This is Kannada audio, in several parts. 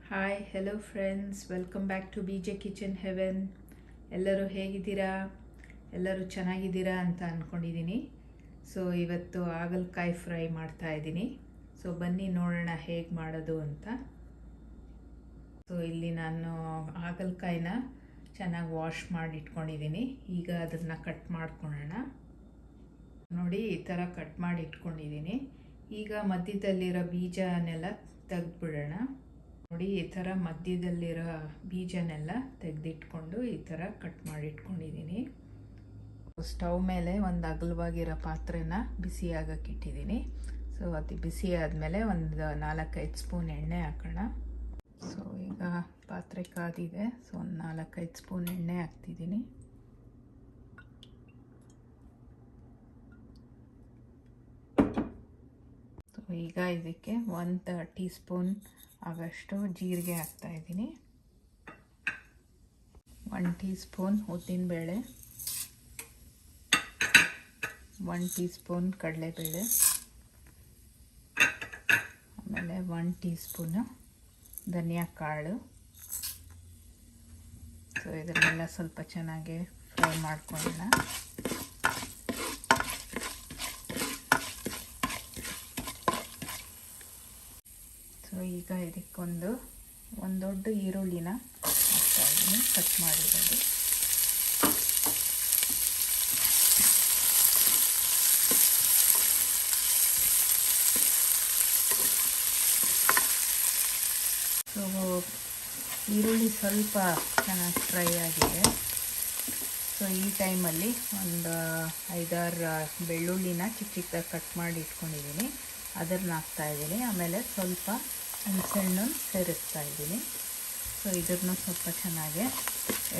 Hi hello friends, welcome back to B J kitchen heaven. ಎಲ್ಲರೂ ಹೇಗಿದ್ದೀರಾ? ಎಲ್ಲರೂ ಚೆನ್ನಾಗಿದ್ದೀರಾ ಅಂತ ಅಂದ್ಕೊಂಡಿದ್ದೀನಿ. ಸೊ ಇವತ್ತು ಹಾಗಲಕಾಯಿ ಫ್ರೈ ಮಾಡ್ತಾ ಇದ್ದೀನಿ. ಸೊ ಬನ್ನಿ ನೋಡೋಣ ಹೇಗೆ ಮಾಡೋದು ಅಂತ. ಸೊ ಇಲ್ಲಿ ನಾನು ಹಾಗಲಕಾಯಿನ ಚೆನ್ನಾಗಿ ವಾಶ್ ಮಾಡಿ ಇಟ್ಕೊಂಡಿದ್ದೀನಿ. ಈಗ ಅದನ್ನು ಕಟ್ ಮಾಡ್ಕೊಳ್ಳೋಣ. ನೋಡಿ, ಈ ಥರ ಕಟ್ ಮಾಡಿ ಇಟ್ಕೊಂಡಿದ್ದೀನಿ. ಈಗ ಮಧ್ಯದಲ್ಲಿರೋ ಬೀಜನೆಲ್ಲ ತೆಗೆದುಬಿಡೋಣ. ನೋಡಿ, ಈ ಥರ ಮಧ್ಯದಲ್ಲಿರೋ ಬೀಜನೆಲ್ಲ ತೆಗೆದಿಟ್ಕೊಂಡು ಈ ಥರ ಕಟ್ ಮಾಡಿ ಇಟ್ಕೊಂಡಿದ್ದೀನಿ. ಸ್ಟವ್ ಮೇಲೆ ಒಂದು ಅಗಲವಾಗಿರೋ ಪಾತ್ರೆನ ಬಿಸಿ ಆಗಕ್ಕೆ ಇಟ್ಟಿದ್ದೀನಿ. ಸೊ ಅದು ಬಿಸಿ ಆದಮೇಲೆ ಒಂದು 4-5 ಸ್ಪೂನ್ ಎಣ್ಣೆ ಹಾಕೋಣ. ಸೊ ಈಗ ಪಾತ್ರೆ ಕಾದಿದೆ. ಸೊ ಒಂದು 4-5 ಸ್ಪೂನ್ ಎಣ್ಣೆ ಹಾಕ್ತಿದ್ದೀನಿ. ಸೊ ಈಗ ಇದಕ್ಕೆ 1 ಟೀ ಸ್ಪೂನ್ ಆಗಷ್ಟು ಜೀರಿಗೆ ಹಾಕ್ತಾಯಿದ್ದೀನಿ. 1 ಟೀ ಸ್ಪೂನ್ ಉದ್ದಿನಬೇಳೆ, 1 ಟೀ ಸ್ಪೂನ್ ಕಡಲೆಬೇಳೆ, ಆಮೇಲೆ 1 ಟೀ ಸ್ಪೂನು ಧನಿಯಾ ಕಾಳು. ಸೊ ಇದನ್ನೆಲ್ಲ ಸ್ವಲ್ಪ ಚೆನ್ನಾಗಿ ಫ್ರೈ ಮಾಡ್ಕೊಳ್ಳೋಣ. ಸೊ ಈಗ ಇದಕ್ಕೊಂದು ದೊಡ್ಡ ಈರುಳ್ಳಿನ ಹಾಕ್ತಾಯಿದ್ದೀನಿ, ಕಟ್ ಮಾಡಿರೋದು. ಸೊ ಈರುಳ್ಳಿ ಸ್ವಲ್ಪ ಚೆನ್ನಾಗಿ ಫ್ರೈ ಆಗಿದೆ. ಸೊ ಈ ಟೈಮಲ್ಲಿ ಒಂದು 5-6 ಬೆಳ್ಳುಳ್ಳಿನ ಚಿಕ್ಕ ಚಿಕ್ಕದಾಗಿ ಕಟ್ ಮಾಡಿ ಇಟ್ಕೊಂಡಿದ್ದೀನಿ, ಅದನ್ನು ಹಾಕ್ತಾಯಿದ್ದೀನಿ. ಆಮೇಲೆ ಸ್ವಲ್ಪ ಹಣ್ಣು ಸೇರಿಸ್ತಾ ಇದ್ದೀನಿ. ಸೊ ಇದನ್ನು ಸ್ವಲ್ಪ ಚೆನ್ನಾಗಿ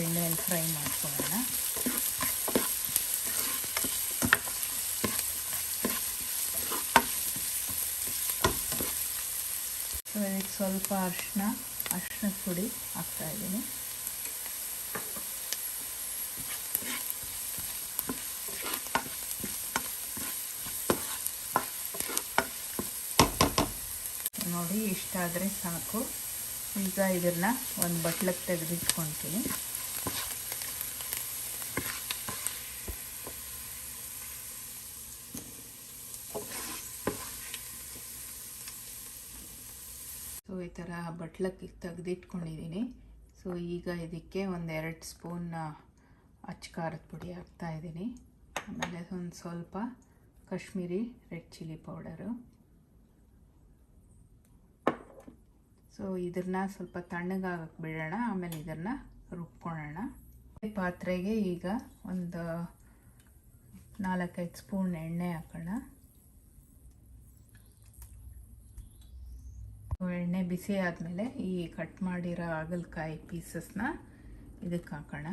ಎಣ್ಣೆಯಲ್ಲಿ ಫ್ರೈ ಮಾಡ್ಕೊಳ್ಳೋಣ. ಸೊ ಇದಕ್ಕೆ ಸ್ವಲ್ಪ ಅರಿಶಿನ ಪುಡಿ ಹಾಕ್ತಾಯಿದ್ದೀನಿ. ನೋಡಿ, ಇಷ್ಟ ಆದರೆ ಸಾಕು. ಈಗ ಇದನ್ನು ಒಂದು ಬಟ್ಲಕ್ಕೆ ತೆಗೆದಿಟ್ಕೊತೀನಿ. ಸೊ ಈ ಥರ ಬಟ್ಲಕ್ಕೆ ತೆಗೆದಿಟ್ಕೊಂಡಿದ್ದೀನಿ. ಸೊ ಈಗ ಇದಕ್ಕೆ 1-2 ಸ್ಪೂನ್ ಅಚ್ಚ ಖಾರದ ಪುಡಿ ಹಾಕ್ತಾಯಿದ್ದೀನಿ. ಆಮೇಲೆ ಒಂದು ಸ್ವಲ್ಪ Kashmiri red chilli powder. So ಇದನ್ನು ಸ್ವಲ್ಪ ತಣ್ಣಗಾಗಕ್ಕೆ ಬಿಡೋಣ, ಆಮೇಲೆ ಇದನ್ನು ರುಬ್ಕೊಳ್ಳೋಣ. ಪಾತ್ರೆಗೆ ಈಗ ಒಂದು 4-5 ಸ್ಪೂನ್ ಎಣ್ಣೆ ಹಾಕೋಣ. ಎಣ್ಣೆ ಬಿಸಿ ಆದಮೇಲೆ ಈ ಕಟ್ ಮಾಡಿರೋ ಹಾಗಲಕಾಯಿ ಪೀಸಸ್ನ ಇದಕ್ಕೆ ಹಾಕೋಣ.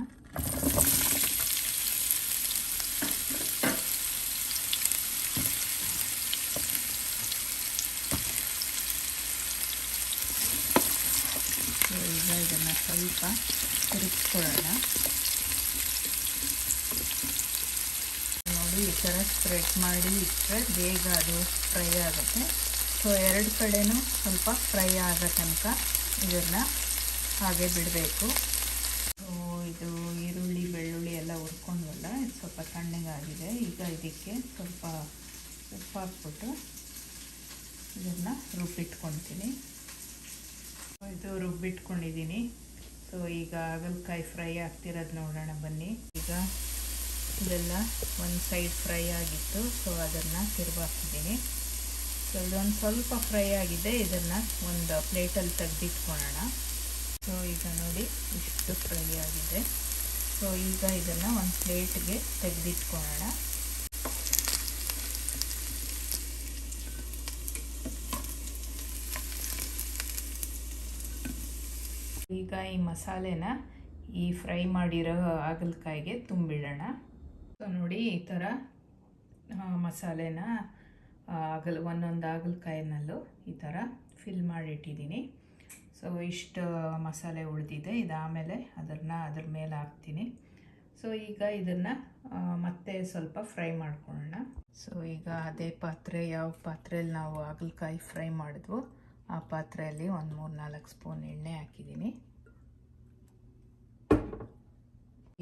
ಈಗ ಇದನ್ನು ಸ್ವಲ್ಪ ತಿರುಗಿಸ್ಕೊಳ್ಳೋಣ. ನೋಡಿ, ಈ ಥರ ಸ್ಪ್ರೆಡ್ ಮಾಡಿ ಇಟ್ಟರೆ ಬೇಗ ಅದು ಫ್ರೈ ಆಗುತ್ತೆ. ಸೊ 2 ಕಡೆನೂ ಸ್ವಲ್ಪ ಫ್ರೈ ಆಗೋ ತನಕ ಇದನ್ನು ಹಾಗೆ ಬಿಡಬೇಕು. ಸೊ ಇದು ಈರುಳ್ಳಿ ಬೆಳ್ಳುಳ್ಳಿ ಎಲ್ಲ ಹುರ್ಕೊಂಡ್ವಲ್ಲ, ಇದು ಸ್ವಲ್ಪ ತಣ್ಣಗಾಗಿದೆ. ಈಗ ಇದಕ್ಕೆ ಸ್ವಲ್ಪ ಉಪ್ಪು ಹಾಕ್ಬಿಟ್ಟು ಇದನ್ನು ರುಬ್ಬಿಟ್ಕೊಳ್ತೀನಿ. ಇದು ರುಬ್ಬಿಟ್ಕೊಂಡಿದ್ದೀನಿ. ಸೊ ಈಗ ಹಾಗಲಕಾಯಿ ಫ್ರೈ ಆಗ್ತಿರೋದು ನೋಡೋಣ ಬನ್ನಿ. ಈಗ ಇದೆಲ್ಲ ಒಂದು ಸೈಡ್ ಫ್ರೈ ಆಗಿತ್ತು. ಸೊ ಅದನ್ನು ತಿರುಗಾಕ್ತಿದ್ದೀನಿ. ಸೊ ಇದೊಂದು ಸ್ವಲ್ಪ ಫ್ರೈ ಆಗಿದೆ. ಇದನ್ನು ಒಂದು ಪ್ಲೇಟಲ್ಲಿ ತೆಗೆದಿಟ್ಕೊಳ್ಳೋಣ. ಸೊ ಈಗ ನೋಡಿ, ಇಷ್ಟು ಫ್ರೈ ಆಗಿದೆ. ಸೊ ಈಗ ಇದನ್ನು ಒಂದು ಪ್ಲೇಟ್ಗೆ ತೆಗೆದಿಟ್ಕೊಳ್ಳೋಣ. ಈಗ ಈ ಮಸಾಲೆನ ಈ ಫ್ರೈ ಮಾಡಿರೋ ಹಾಗಲಕಾಯಿಗೆ ತುಂಬಿಡೋಣ. ಸೊ ನೋಡಿ, ಈ ಥರ ಮಸಾಲೆನ ಒಂದೊಂದು ಹಾಗಲಕಾಯಿನಲ್ಲೂ ಈ ಥರ ಫಿಲ್ ಮಾಡಿಟ್ಟಿದ್ದೀನಿ. ಸೊ ಇಷ್ಟು ಮಸಾಲೆ ಉಳಿದಿದೆ. ಇದಾದಮೇಲೆ ಅದ್ರ ಮೇಲೆ ಹಾಕ್ತೀನಿ. ಸೊ ಈಗ ಇದನ್ನು ಮತ್ತೆ ಸ್ವಲ್ಪ ಫ್ರೈ ಮಾಡ್ಕೊಳ್ಳೋಣ. ಸೊ ಈಗ ಅದೇ ಪಾತ್ರೆ, ಯಾವ ಪಾತ್ರೆಯಲ್ಲಿ ನಾವು ಹಾಗಲಕಾಯಿ ಫ್ರೈ ಮಾಡಿದ್ವೋ ಆ ಪಾತ್ರೆಯಲ್ಲಿ ಒಂದು 3-4 ಸ್ಪೂನ್ ಎಣ್ಣೆ ಹಾಕಿದ್ದೀನಿ.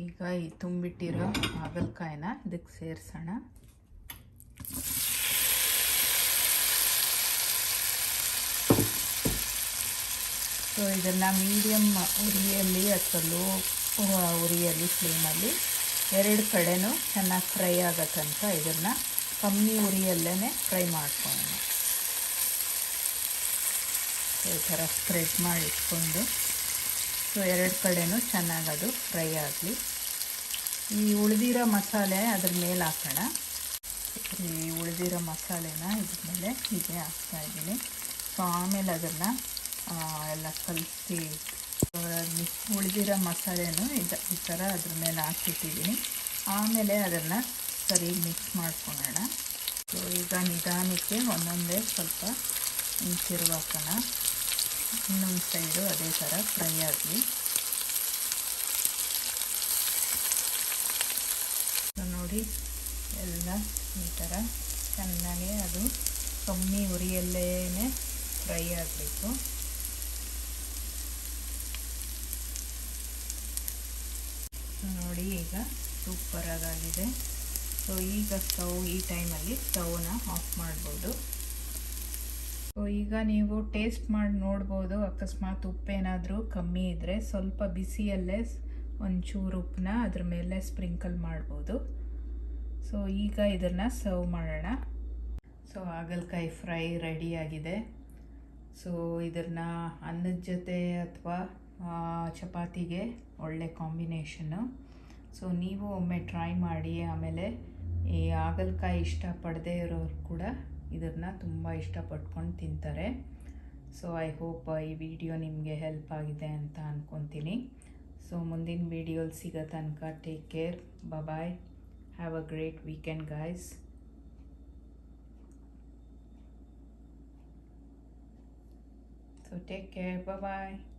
ಈಗ ಈ ತುಂಬಿಟ್ಟಿರೋ ಹಾಗಲಕಾಯಿನ ಇದಕ್ಕೆ ಸೇರಿಸೋಣ. ಸೊ ಇದನ್ನು ಮೀಡಿಯಮ್ ಉರಿಯಲ್ಲಿ ಅಥವಾ ಲೋ ಉರಿಯಲ್ಲಿ ಫ್ಲೇಮಲ್ಲಿ 2 ಕಡೆನೂ ಚೆನ್ನಾಗಿ ಫ್ರೈ ಆಗೋ ತನಕ ಇದನ್ನು ಕಮ್ಮಿ ಉರಿಯಲ್ಲೇ ಫ್ರೈ ಮಾಡ್ಕೊಳ್ಳೋಣ. ಈ ಥರ ಸ್ಪ್ರೆಡ್ ಮಾಡಿ ಇಟ್ಕೊಂಡು ಸೊ 2 ಕಡೆನೂ ಚೆನ್ನಾಗಿ ಅದು ಫ್ರೈ ಆಗಲಿ. ಈ ಉಳಿದಿರೋ ಮಸಾಲೆ ಅದ್ರ ಮೇಲೆ ಹಾಕೋಣ. ಈ ಉಳಿದಿರೋ ಮಸಾಲೆನ ಇದ್ರ ಮೇಲೆ ಹೀಗೆ ಹಾಕ್ತಾಯಿದ್ದೀನಿ. ಸೊ ಆಮೇಲೆ ಅದನ್ನು ಎಲ್ಲ ಕಲಸಿ ಉಳಿದಿರೋ ಮಸಾಲೆನೂ ಈ ಥರ ಅದ್ರ ಮೇಲೆ ಹಾಕಿಟ್ಟಿದ್ದೀನಿ. ಆಮೇಲೆ ಅದನ್ನು ಸರಿ ಮಿಕ್ಸ್ ಮಾಡ್ಕೊಳ್ಳೋಣ. ಸೊ ಈಗ ನಿಧಾನಕ್ಕೆ ಒಂದೊಂದೇ ಸ್ವಲ್ಪ ತಿರುವಾಕೋಣ. ಇನ್ನೊಂದು ಸೈಡು ಅದೇ ಥರ ಫ್ರೈ ಆಗಲಿ. ನೋಡಿ ಎಲ್ಲ ಈ ಥರ ಚೆನ್ನಾಗಿ ಅದು ಕಮ್ಮಿ ಉರಿಯಲ್ಲೇ ಫ್ರೈ ಆಗಬೇಕು. ನೋಡಿ ಈಗ ಸೂಪರಾಗಿದೆ. ಸೊ ಈಗ ಈ ಟೈಮಲ್ಲಿ ಸ್ಟವ್ನ ಆಫ್ ಮಾಡ್ಬೋದು. ಸೊ ಈಗ ನೀವು ಟೇಸ್ಟ್ ಮಾಡಿ ನೋಡ್ಬೋದು. ಅಕಸ್ಮಾತ್ ಉಪ್ಪೇನಾದರೂ ಕಮ್ಮಿ ಇದ್ದರೆ ಸ್ವಲ್ಪ ಬಿಸಿಯಲ್ಲೇ ಒಂಚೂರು ಉಪ್ಪನ್ನ ಅದ್ರ ಮೇಲೆ ಸ್ಪ್ರಿಂಕಲ್ ಮಾಡ್ಬೋದು. ಸೊ ಈಗ ಇದನ್ನು ಸರ್ವ್ ಮಾಡೋಣ. ಸೊ ಹಾಗಲಕಾಯಿ ಫ್ರೈ ರೆಡಿಯಾಗಿದೆ. ಸೊ ಇದನ್ನು ಅನ್ನದ ಜೊತೆ ಅಥವಾ ಚಪಾತಿಗೆ ಒಳ್ಳೆ ಕಾಂಬಿನೇಷನ್ನು. ಸೊ ನೀವು ಒಮ್ಮೆ ಟ್ರೈ ಮಾಡಿ. ಆಮೇಲೆ ಈ ಹಾಗಲಕಾಯಿ ಇಷ್ಟಪಡದೇ ಇರೋರು ಕೂಡ ಇದನ್ನು ತುಂಬ ಇಷ್ಟಪಟ್ಕೊಂಡು ತಿಂತಾರೆ. ಸೊ ಐ ಹೋಪ್ ಈ ವಿಡಿಯೋ ನಿಮಗೆ ಹೆಲ್ಪ್ ಆಗಿದೆ ಅಂತ ಅಂದ್ಕೊತೀನಿ. ಸೊ ಮುಂದಿನ ವಿಡಿಯೋಲಿ ಸಿಗೋ ತನಕ take care. Bye. Have a great weekend guys. So take care. Bye bye.